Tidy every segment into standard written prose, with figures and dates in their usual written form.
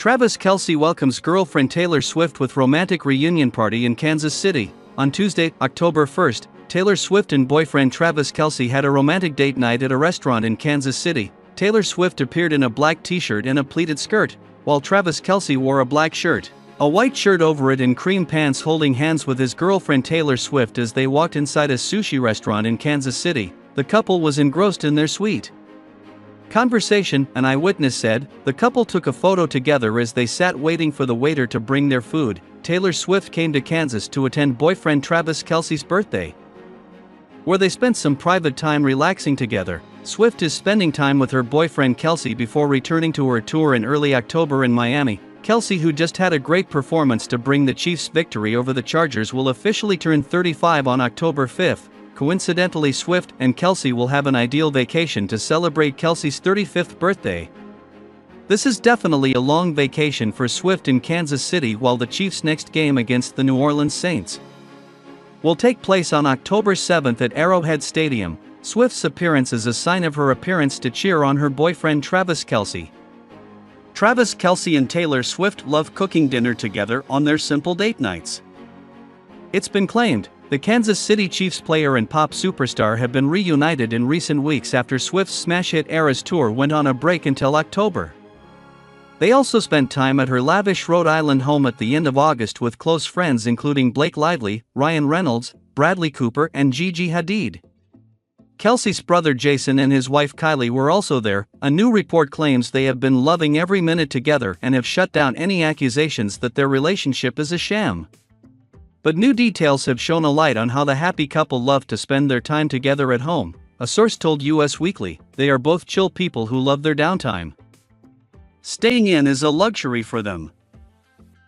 Travis Kelce welcomes girlfriend Taylor Swift with romantic reunion party in Kansas City. On Tuesday, October 1st, Taylor Swift and boyfriend Travis Kelce had a romantic date night at a restaurant in Kansas City. Taylor Swift appeared in a black t-shirt and a pleated skirt, while Travis Kelce wore a black shirt, a white shirt over it and cream pants, holding hands with his girlfriend Taylor Swift as they walked inside a sushi restaurant in Kansas City. The couple was engrossed in their sweet conversation, an eyewitness said. The couple took a photo together as they sat waiting for the waiter to bring their food. Taylor Swift came to Kansas to attend boyfriend Travis Kelce's birthday, where they spent some private time relaxing together. Swift is spending time with her boyfriend Kelce before returning to her tour in early October in Miami. Kelce, who just had a great performance to bring the Chiefs' victory over the Chargers, will officially turn 35 on October 5th. Coincidentally, Swift and Kelce will have an ideal vacation to celebrate Kelce's 35th birthday. This is definitely a long vacation for Swift in Kansas City, while the Chiefs' next game against the New Orleans Saints will take place on October 7th at Arrowhead Stadium. Swift's appearance is a sign of her appearance to cheer on her boyfriend Travis Kelce. Travis Kelce and Taylor Swift love cooking dinner together on their simple date nights. It's been claimed the Kansas City Chiefs player and pop superstar have been reunited in recent weeks after Swift's smash hit Eras tour went on a break until October. They also spent time at her lavish Rhode Island home at the end of August with close friends including Blake Lively, Ryan Reynolds, Bradley Cooper, and Gigi Hadid. Kelce's brother Jason and his wife Kylie were also there. A new report claims they have been loving every minute together and have shut down any accusations that their relationship is a sham. But new details have shone a light on how the happy couple love to spend their time together at home. A source told US Weekly they are both chill people who love their downtime. Staying in is a luxury for them.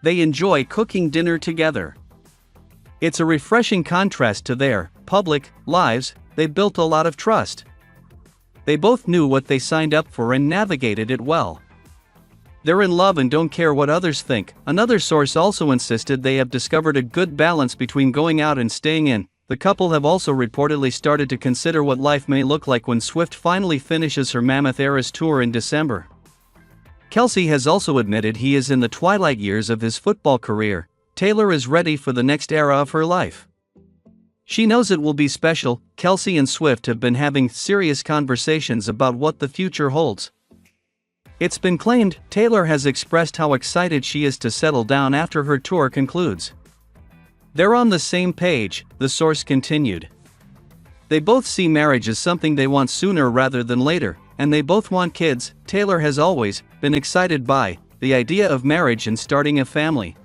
They enjoy cooking dinner together. It's a refreshing contrast to their public lives. They built a lot of trust. They both knew what they signed up for and navigated it well. They're in love and don't care what others think. Another source also insisted they have discovered a good balance between going out and staying in. The couple have also reportedly started to consider what life may look like when Swift finally finishes her Mammoth Eras tour in December. Kelce has also admitted he is in the twilight years of his football career. Taylor is ready for the next era of her life. She knows it will be special. Kelce and Swift have been having serious conversations about what the future holds. It's been claimed Taylor has expressed how excited she is to settle down after her tour concludes. They're on the same page, the source continued. They both see marriage as something they want sooner rather than later, and they both want kids. Taylor has always been excited by the idea of marriage and starting a family.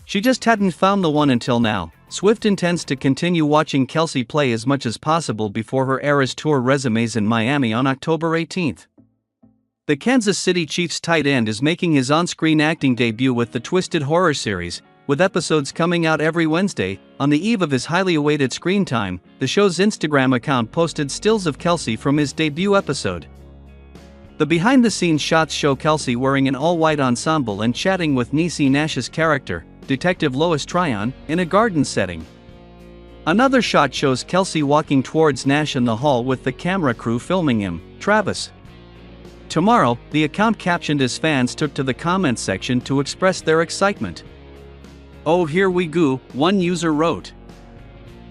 She just hadn't found the one until now. Swift intends to continue watching Kelce play as much as possible before her Eras tour resumes in Miami on October 18th. The Kansas City Chiefs tight end is making his on-screen acting debut with the Twisted horror series, with episodes coming out every Wednesday. On the eve of his highly awaited screen time, the show's Instagram account posted stills of Kelce from his debut episode. The behind-the-scenes shots show Kelce wearing an all-white ensemble and chatting with Niecy Nash's character, Detective Lois Tryon, in a garden setting. Another shot shows Kelce walking towards Nash in the hall with the camera crew filming him. Travis. Tomorrow, the account captioned as fans took to the comments section to express their excitement. "Oh, here we go," one user wrote.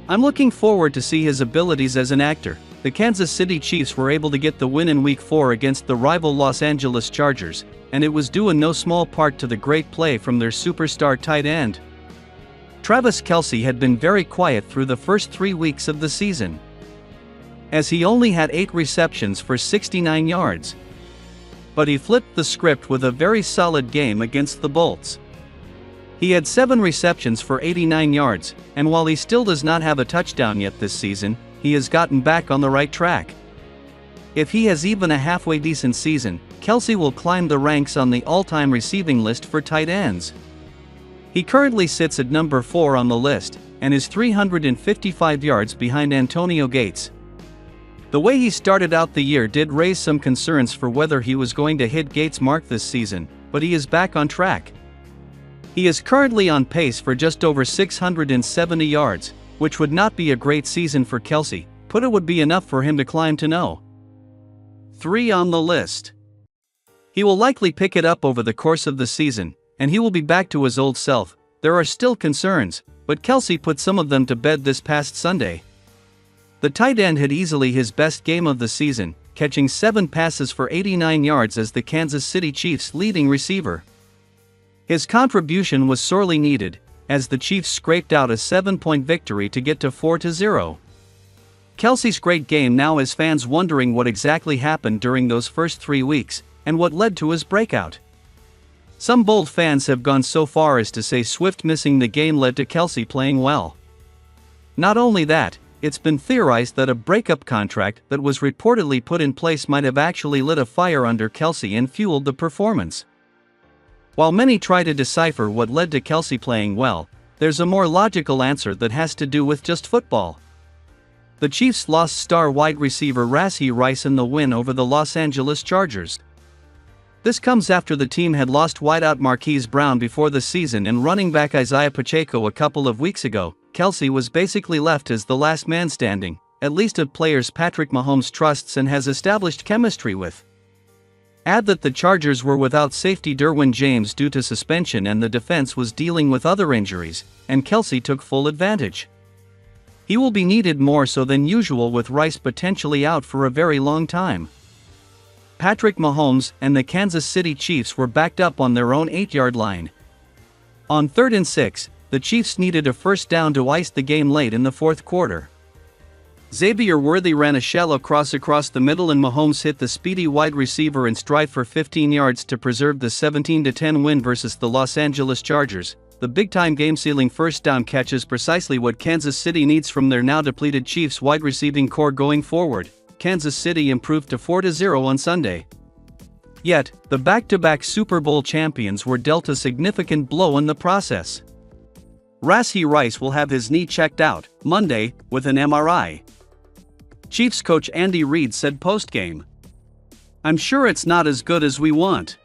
"I'm looking forward to see his abilities as an actor." The Kansas City Chiefs were able to get the win in Week 4 against the rival Los Angeles Chargers, and it was due in no small part to the great play from their superstar tight end. Travis Kelce had been very quiet through the first 3 weeks of the season, as he only had 8 receptions for 69 yards. But he flipped the script with a very solid game against the Bolts. He had 7 receptions for 89 yards, and while he still does not have a touchdown yet this season, he has gotten back on the right track. If he has even a halfway decent season, Kelce will climb the ranks on the all-time receiving list for tight ends. He currently sits at number 4 on the list, and is 355 yards behind Antonio Gates. The way he started out the year did raise some concerns for whether he was going to hit Gates' mark this season, but he is back on track. He is currently on pace for just over 670 yards, which would not be a great season for Kelce, but it would be enough for him to climb to no. 3 on the list. He will likely pick it up over the course of the season, and he will be back to his old self. There are still concerns, but Kelce put some of them to bed this past Sunday. The tight end had easily his best game of the season, catching 7 passes for 89 yards as the Kansas City Chiefs' leading receiver. His contribution was sorely needed, as the Chiefs scraped out a 7-point victory to get to 4-0. Kelce's great game now has fans wondering what exactly happened during those first 3 weeks, and what led to his breakout. Some bold fans have gone so far as to say Swift missing the game led to Kelce playing well. Not only that, it's been theorized that a breakup contract that was reportedly put in place might have actually lit a fire under Kelce and fueled the performance. While many try to decipher what led to Kelce playing well, there's a more logical answer that has to do with just football. The Chiefs lost star wide receiver Rashee Rice in the win over the Los Angeles Chargers. This comes after the team had lost wideout Marquise Brown before the season and running back Isaiah Pacheco a couple of weeks ago. Kelce was basically left as the last man standing, at least of players Patrick Mahomes trusts and has established chemistry with. Add that the Chargers were without safety Derwin James due to suspension and the defense was dealing with other injuries, and Kelce took full advantage. He will be needed more so than usual with Rice potentially out for a very long time. Patrick Mahomes and the Kansas City Chiefs were backed up on their own 8-yard line. On 3rd and 6, the Chiefs needed a first down to ice the game late in the fourth quarter. Xavier Worthy ran a shallow cross across the middle and Mahomes hit the speedy wide receiver in stride for 15 yards to preserve the 17-10 win versus the Los Angeles Chargers. The big-time game-sealing first down catch is precisely what Kansas City needs from their now depleted Chiefs wide receiving core going forward. Kansas City improved to 4-0 on Sunday. Yet, the back-to-back Super Bowl champions were dealt a significant blow in the process. Rashee Rice will have his knee checked out Monday with an MRI. Chiefs coach Andy Reid said post-game, "I'm sure it's not as good as we want."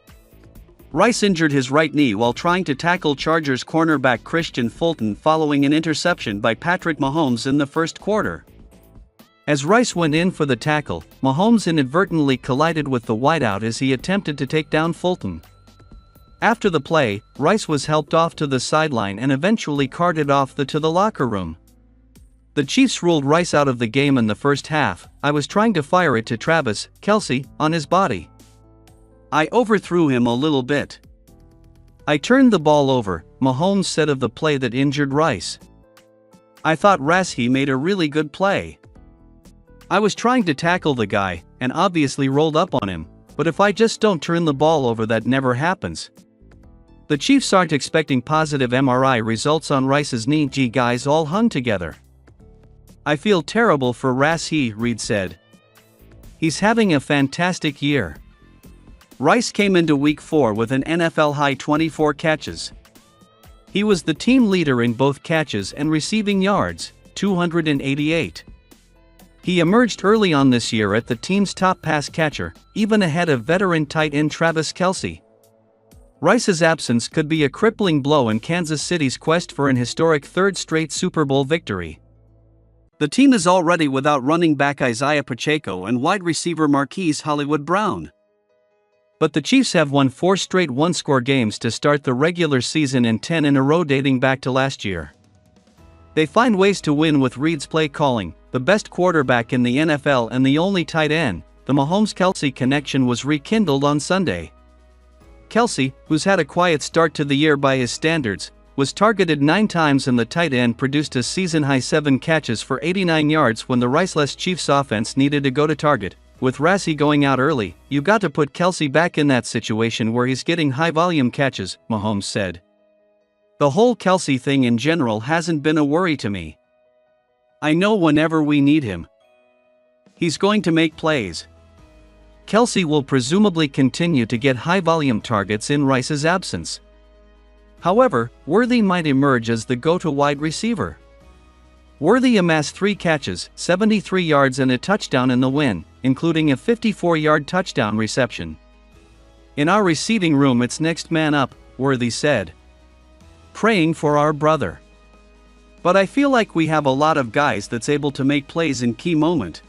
Rice injured his right knee while trying to tackle Chargers cornerback Christian Fulton following an interception by Patrick Mahomes in the first quarter. As Rice went in for the tackle, Mahomes inadvertently collided with the wideout as he attempted to take down Fulton. After the play, Rice was helped off to the sideline and eventually carted off to the locker room. The Chiefs ruled Rice out of the game in the first half. "I was trying to fire it to Travis Kelce on his body. I overthrew him a little bit. I turned the ball over," Mahomes said of the play that injured Rice. "I thought Rashee made a really good play. I was trying to tackle the guy, and obviously rolled up on him, but if I just don't turn the ball over that never happens." The Chiefs aren't expecting positive MRI results on Rice's knee. Guys all hung together. "I feel terrible for Rashee," Reid said. "He's having a fantastic year." Rice came into Week 4 with an NFL-high 24 catches. He was the team leader in both catches and receiving yards, 288. He emerged early on this year as the team's top pass catcher, even ahead of veteran tight end Travis Kelce. Rice's absence could be a crippling blow in Kansas City's quest for an historic third straight Super Bowl victory. The team is already without running back Isaiah Pacheco and wide receiver Marquise Brown. But the Chiefs have won 4 straight one-score games to start the regular season and 10 in a row dating back to last year. They find ways to win with Reid's play calling, the best quarterback in the NFL and the only tight end. The Mahomes-Kelce connection was rekindled on Sunday. Kelce, who's had a quiet start to the year by his standards, was targeted 9 times and the tight end produced a season-high 7 catches for 89 yards when the Riceless Chiefs offense needed to go to target. With Rashee going out early, you got to put Kelce back in that situation where he's getting high-volume catches, Mahomes said. "The whole Kelce thing in general hasn't been a worry to me. I know whenever we need him, he's going to make plays." Kelce will presumably continue to get high-volume targets in Rice's absence. However, Worthy might emerge as the go-to wide receiver. Worthy amassed 3 catches, 73 yards and a touchdown in the win, including a 54-yard touchdown reception. "In our receiving room it's next man up," Worthy said. "Praying for our brother. But I feel like we have a lot of guys that's able to make plays in key moment.